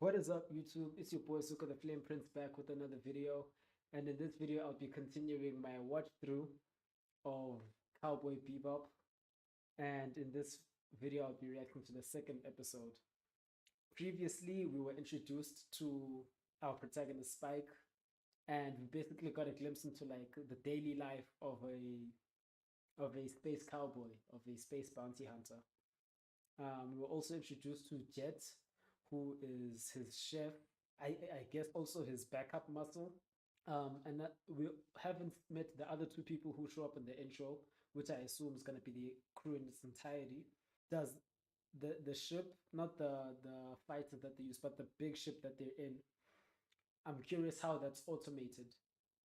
What is up, YouTube? It's your boy Suka the Flame Prince back with another video. And in this video, I'll be continuing my watch through of Cowboy Bebop. And in this video, I'll be reacting to the second episode. Previously, we were introduced to our protagonist Spike, and we basically got a glimpse into like the daily life of a space cowboy, of a space bounty hunter. We were also introduced to Jet, who is his chef, I guess also his backup muscle. And that we haven't met the other two people who show up in the intro, which I assume is going to be the crew in its entirety. Does the ship, not the fighter that they use, but the big ship that they're in, I'm curious how that's automated.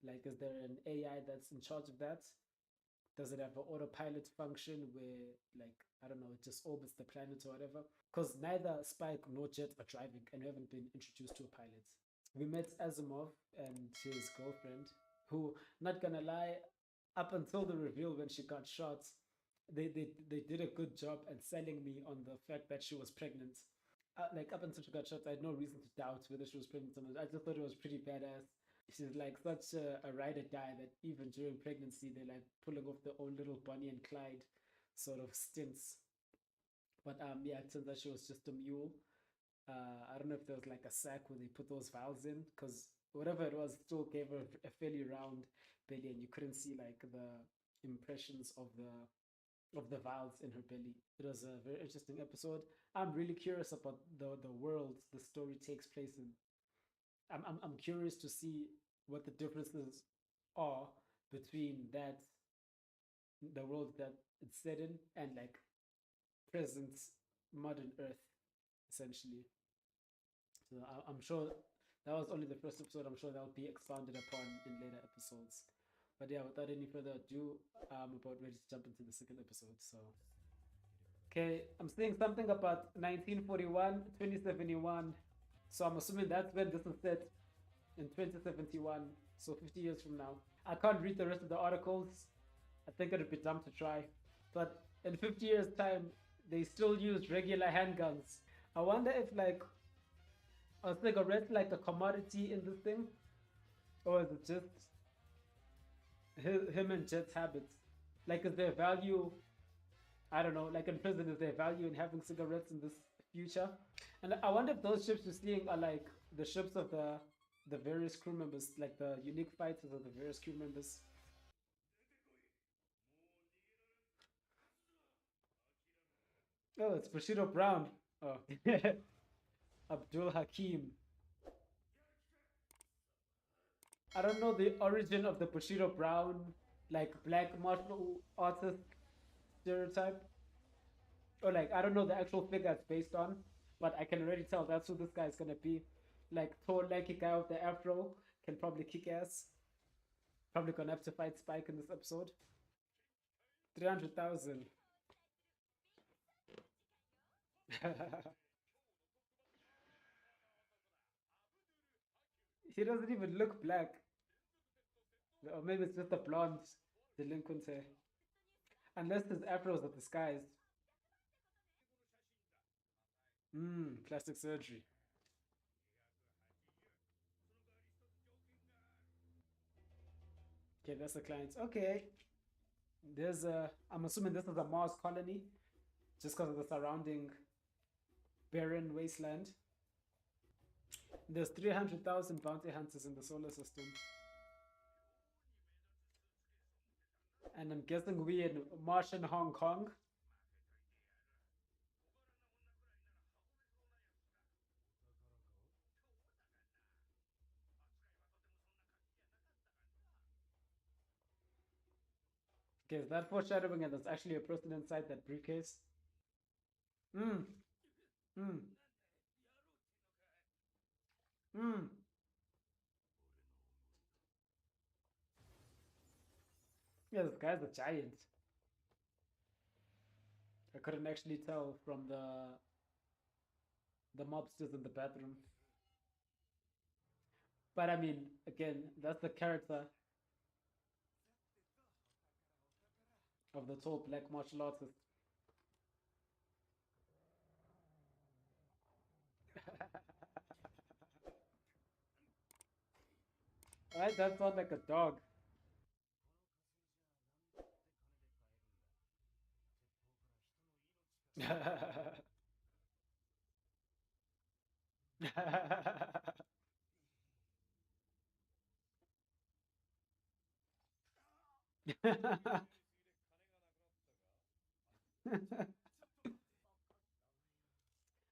Like, is there an AI that's in charge of that? Does it have an autopilot function where, like, I don't know, it just orbits the planet or whatever? Because neither Spike nor Jet are driving, and we haven't been introduced to a pilot. We met Asimov and his girlfriend, who, not gonna lie, up until the reveal when she got shot, they did a good job at selling me on the fact that she was pregnant. Like, up until she got shot, I had no reason to doubt whether she was pregnant or not. I just thought it was pretty badass. She's like such a ride or die that even during pregnancy, they're like pulling off their own little Bonnie and Clyde sort of stints. But yeah, it turns out she was just a mule. I don't know if there was like a sack where they put those vials in, because whatever it was still gave her a fairly round belly, and you couldn't see like the impressions of the vials in her belly. It was a very interesting episode. I'm really curious about the world the story takes place in. I'm curious to see what the differences are between that, the world that it's set in, and like present modern Earth, essentially. So I'm sure that was only the first episode. I'm sure that'll be expounded upon in later episodes. But yeah, without any further ado, I'm about ready to jump into the second episode. So, okay, I'm saying something about 1941, 2071. So I'm assuming that's when this is set, in 2071. So 50 years from now. I can't read the rest of the articles. I think it'd be dumb to try. But in 50 years' time, they still use regular handguns. I wonder if like a cigarette like a commodity in this thing, or is it just him and Jet's habits? Like, is there value? I don't know. Like in prison, is there value in having cigarettes in this future? And I wonder if those ships you're seeing are like the ships of the various crew members, like the unique fighters of the various crew members. Oh, it's Bushido Brown. Oh, Abdul Hakim. I don't know the origin of the Bushido Brown, like black martial artist stereotype, or like I don't know the actual figure it's based on, but I can already tell that's who this guy is gonna be. Like tall, lanky guy with the afro, can probably kick ass. Probably gonna have to fight Spike in this episode. 300,000. He doesn't even look black. Or maybe it's just a blonde delinquent hair. Unless his afros are disguised. Plastic surgery. Okay, that's the client. Okay. There's a, I'm assuming this is a Mars colony, just because of the surrounding barren wasteland. There's 300,000 bounty hunters in the solar system. And I'm guessing we in Martian Hong Kong. Okay, is that foreshadowing and there's actually a person inside that briefcase? Hmm. Hmm. Hmm. Yeah, this guy's a giant. I couldn't actually tell from the mobsters in the bathroom. But I mean, again, that's the character of the tall black martial artist. Why does that sound like a dog?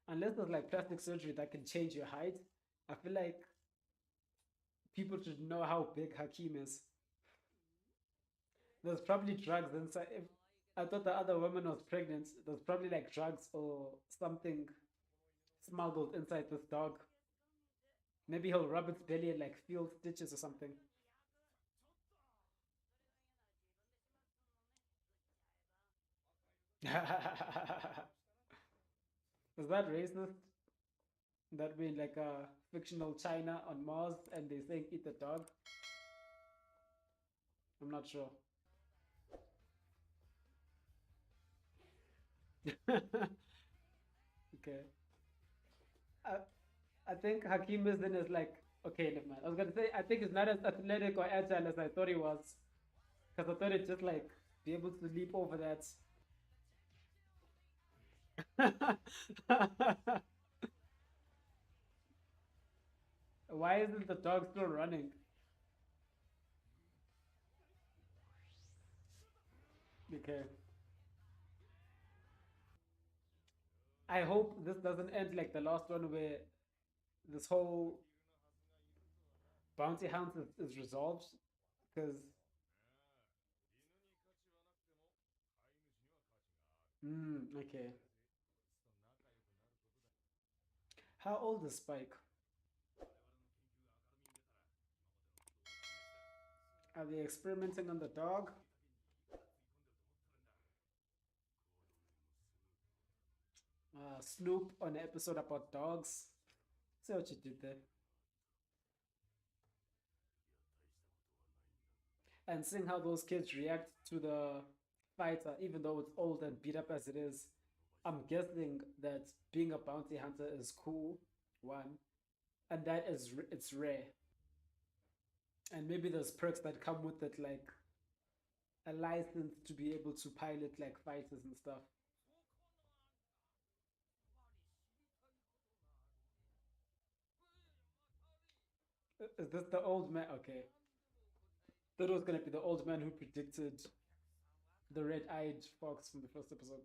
Unless there's like plastic surgery that can change your height, I feel like people should know how big Hakim is. There's probably drugs inside. If I thought the other woman was pregnant, there's probably like drugs or something smuggled inside this dog. Maybe he'll rub its belly and like feel stitches or something. Is that racist? That being like a fictional China on Mars and they saying eat the dog? I'm not sure. Okay. I, I think Hakim is in is like okay, never mind. I was gonna say I think he's not as athletic or agile as I thought he was. Because I thought he'd just like be able to leap over that. Why isn't the dog still running? Okay. I hope this doesn't end like the last one where this whole bounty hunt is resolved. Because, okay. How old is Spike? Are they experimenting on the dog? Snoop on an episode about dogs. See what you did there. And seeing how those kids react to the fighter, even though it's old and beat up as it is, I'm guessing that being a bounty hunter is cool, one, and that is it's rare. And maybe there's perks that come with it, like a license to be able to pilot like fighters and stuff. Is this the old man? Okay, that was gonna be the old man who predicted the red-eyed fox from the first episode.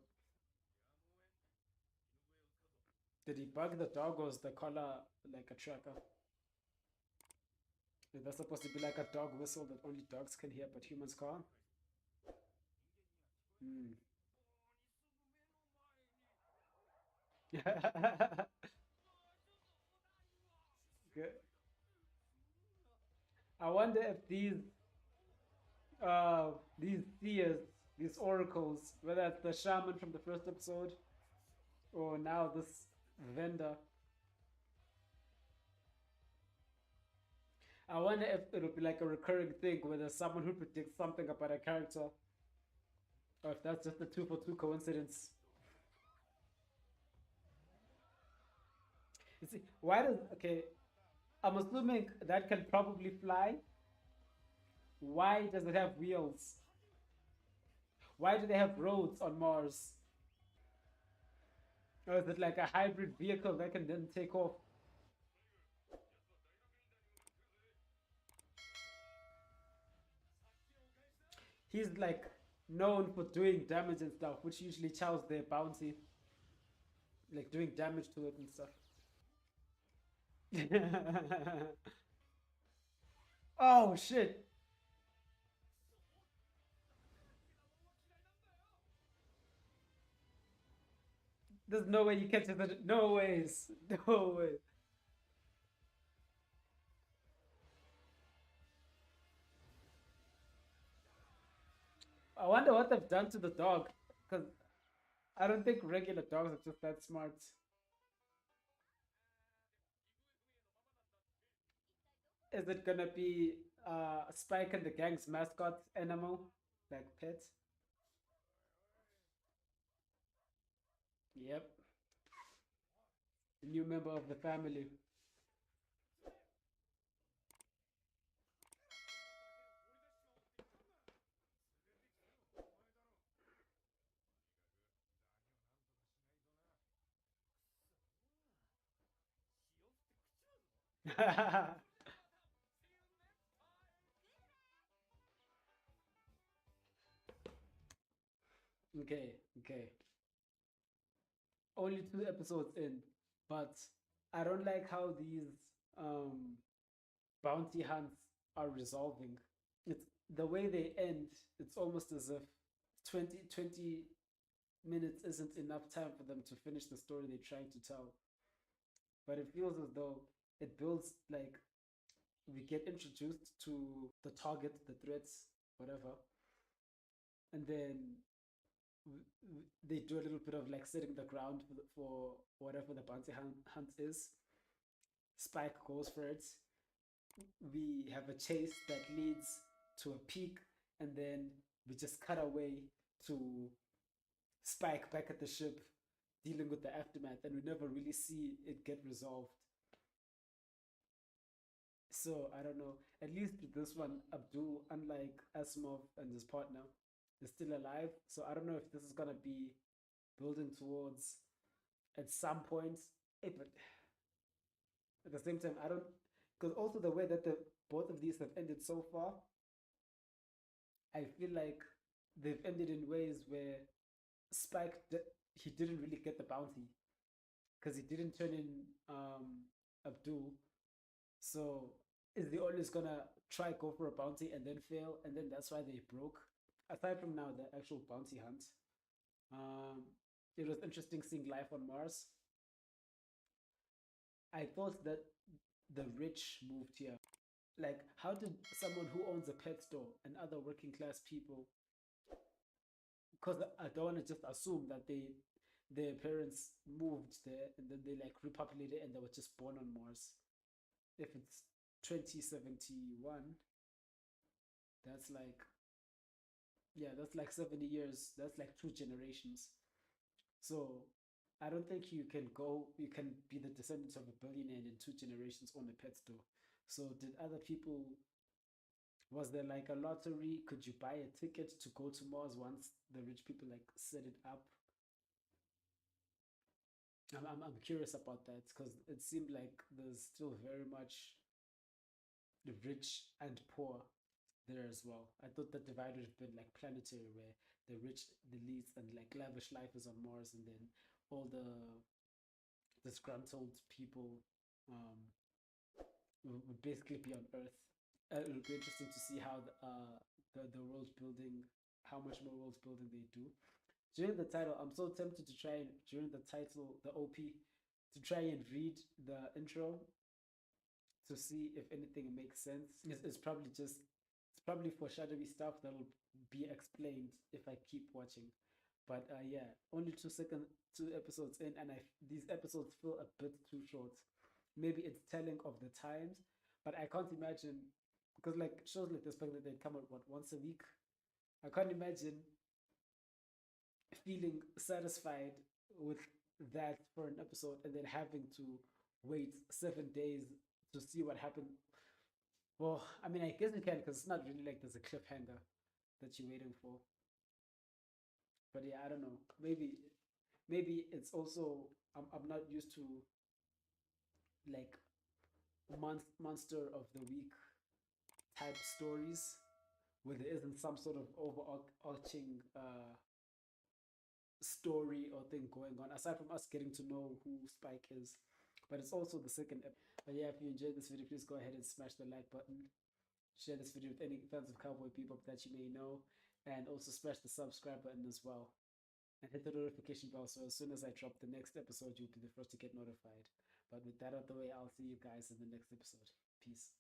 Did he bug the dog or was the collar like a tracker? Is that supposed to be like a dog whistle that only dogs can hear but humans can't? Hmm. Good. I wonder if these seers, these oracles, whether it's the shaman from the first episode or now this vendor, I wonder if it'll be like a recurring thing where there's someone who predicts something about a character, or if that's just a two for two coincidence. You see, why does okay? I'm assuming that can probably fly. Why does it have wheels? Why do they have roads on Mars? Or is it like a hybrid vehicle that can then take off? He's like known for doing damage and stuff, which usually chows their bounty, like doing damage to it and stuff. Oh shit! There's no way you catch it. No ways. No way. I wonder what they've done to the dog, because I don't think regular dogs are just that smart. Is it gonna be Spike and the gang's mascot animal, like pet? Yep, a new member of the family. Okay, okay. Only 2 episodes in, but I don't like how these um bounty hunts are resolving. It's the way they end, it's almost as if 20 minutes isn't enough time for them to finish the story they're trying to tell. But it feels as though it builds like we get introduced to the target, the threats, whatever, and then they do a little bit of like setting the ground for whatever the bounty hunt is. Spike goes for it. We have a chase that leads to a peak, and then we just cut away to Spike back at the ship dealing with the aftermath, and we never really see it get resolved. So I don't know. At least with this one, Abdul, unlike Asimov and his partner, is still alive. So I don't know if this is gonna be building towards at some point. But at the same time, I don't, because also the way that the both of these have ended so far, I feel like they've ended in ways where Spike he didn't really get the bounty because he didn't turn in Abdul. So is he always gonna try go for a bounty and then fail, and then that's why they broke? Aside from now the actual bounty hunt, um, it was interesting seeing life on Mars. I thought that the rich moved here. Like, how did someone who owns a pet store and other working class people? Because I don't want to just assume that their parents moved there and then they like repopulated and they were just born on Mars. If it's 2071, that's like, yeah, that's like 70 years. That's like 2 generations. So I don't think you can be the descendant of a billionaire and in 2 generations own a pet store. So did other people, was there like a lottery? Could you buy a ticket to go to Mars once the rich people like set it up? I'm curious about that because it seemed like there's still very much the rich and poor there as well. I thought that divide would have been like planetary, where the rich, the elites, and like lavish life is on Mars, and then all the disgruntled people um, would basically be on Earth. It'll be interesting to see how the world building, how much more world building they do. During the title, I'm so tempted to try and during the title, the OP, to try and read the intro to see if anything makes sense. It's probably just it's probably foreshadowy stuff that'll be explained if I keep watching. But yeah, only 2 episodes in, and these episodes feel a bit too short. Maybe it's telling of the times, but I can't imagine because like shows like this back then they come out what once a week. I can't imagine feeling satisfied with that for an episode and then having to wait 7 days to see what happened. Well, I mean, I guess you can because it's not really like there's a cliffhanger that you're waiting for. But yeah, I don't know. Maybe it's also I'm not used to like monster of the week type stories where there isn't some sort of overarching story or thing going on aside from us getting to know who Spike is. But it's also the second episode. But yeah, if you enjoyed this video, please go ahead and smash the like button. Share this video with any fans of Cowboy Bebop that you may know, and also smash the subscribe button as well. And hit the notification bell so as soon as I drop the next episode, you'll be the first to get notified. But with that out of the way, I'll see you guys in the next episode. Peace.